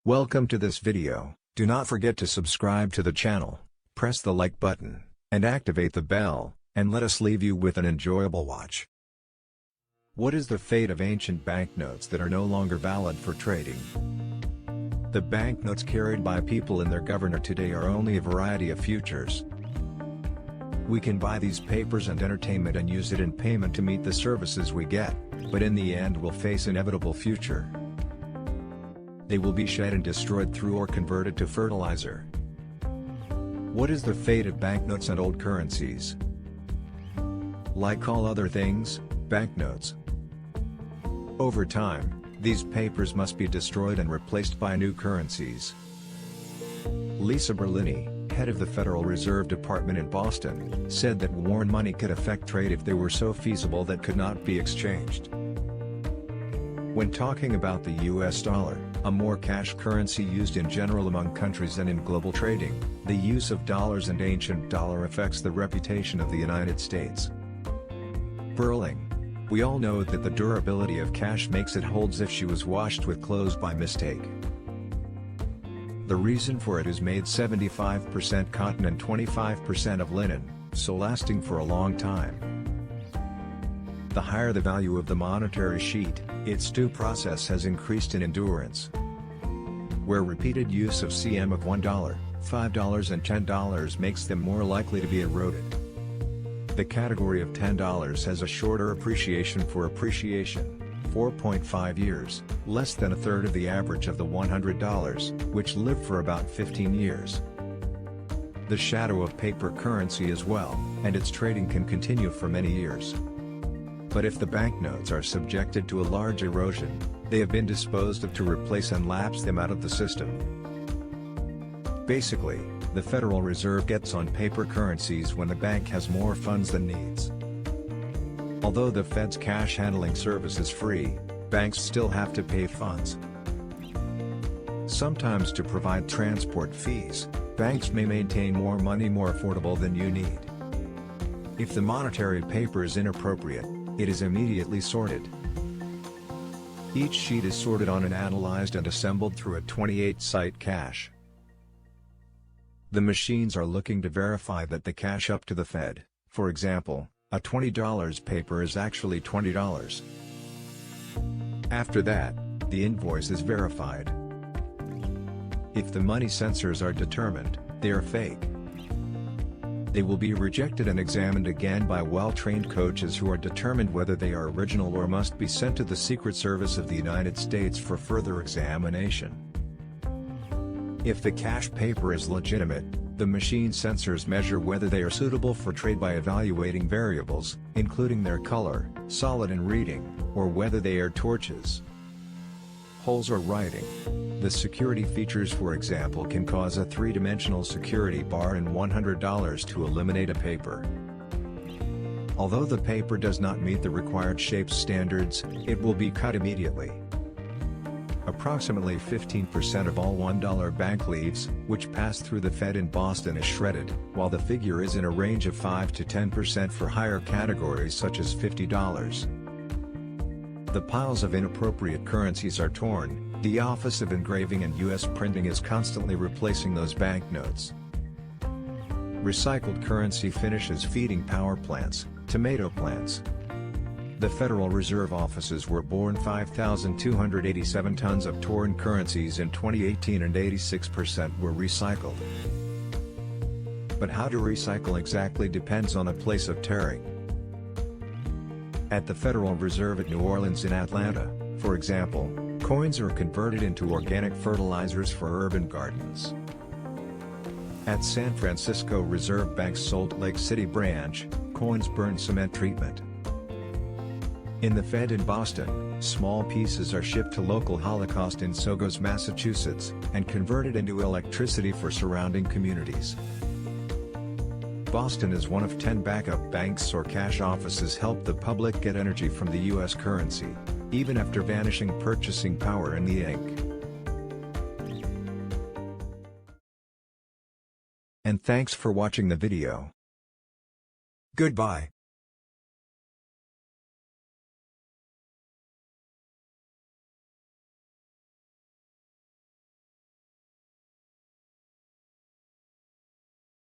Welcome to this video. Do not forget to subscribe to the channel, press the like button, and activate the bell, and let us leave you with an enjoyable watch. What is the fate of ancient banknotes that are no longer valid for trading? The banknotes carried by people in their government today are only a variety of futures. We can buy these papers and entertainment and use it in payment to meet the services we get, but in the end we'll face inevitable future. They will be shed and destroyed through or converted to fertilizer. What is the fate of banknotes and old currencies? Like all other things, banknotes. Over time, these papers must be destroyed and replaced by new currencies. Lisa Berlini, head of the Federal Reserve Department in Boston, said that worn money could affect trade if they were so feasible that could not be exchanged. When talking about the US dollar, a more cash currency used in general among countries and in global trading, the use of dollars and ancient dollar affects the reputation of the United States. Burling. We all know that the durability of cash makes it hold as if she was washed with clothes by mistake. The reason for it is made 75% cotton and 25% of linen, so lasting for a long time. The higher the value of the monetary sheet, its due process has increased in endurance. Where repeated use of CM of $1, $5 and $10 makes them more likely to be eroded. The category of $10 has a shorter appreciation for appreciation, 4.5 years, less than a third of the average of the $100, which lived for about 15 years. The shadow of paper currency as well, and its trading can continue for many years. But if the banknotes are subjected to a large erosion, they have been disposed of to replace and lapse them out of the system. Basically, the Federal Reserve gets on paper currencies when the bank has more funds than needs. Although the Fed's cash handling service is free, banks still have to pay funds. Sometimes to provide transport fees, banks may maintain more money more affordable than you need. If the monetary paper is inappropriate, it is immediately sorted. Each sheet is sorted on and analyzed and assembled through a 28-site cache. The machines are looking to verify that the cash up to the Fed, for example, a $20 paper is actually $20. After that, the invoice is verified. If the money sensors are determined they are fake, they will be rejected and examined again by well-trained coaches who are determined whether they are original or must be sent to the Secret Service of the United States for further examination. If the cash paper is legitimate, the machine sensors measure whether they are suitable for trade by evaluating variables, including their color, solid and reading, or whether they are torches, holes or writing. The security features, for example, can cause a three-dimensional security bar in $100 to eliminate a paper. Although the paper does not meet the required shape standards, it will be cut immediately. Approximately 15% of all $1 bank leaves, which pass through the Fed in Boston, is shredded, while the figure is in a range of 5 to 10% for higher categories such as $50. The piles of inappropriate currencies are torn. The Office of Engraving and U.S. Printing is constantly replacing those banknotes. Recycled currency finishes feeding power plants, tomato plants. The Federal Reserve offices were born 5,287 tons of torn currencies in 2018 and 86% were recycled. But how to recycle exactly depends on the place of tearing. At the Federal Reserve at New Orleans in Atlanta, for example, coins are converted into organic fertilizers for urban gardens. At San Francisco Reserve Bank's Salt Lake City branch, coins burn cement treatment. In the Fed in Boston, small pieces are shipped to local Holocaust in Saogos, Massachusetts, and converted into electricity for surrounding communities. Boston is one of 10 backup banks or cash offices help the public get energy from the U.S. currency, even after vanishing purchasing power in the ink. And thanks for watching the video. Goodbye.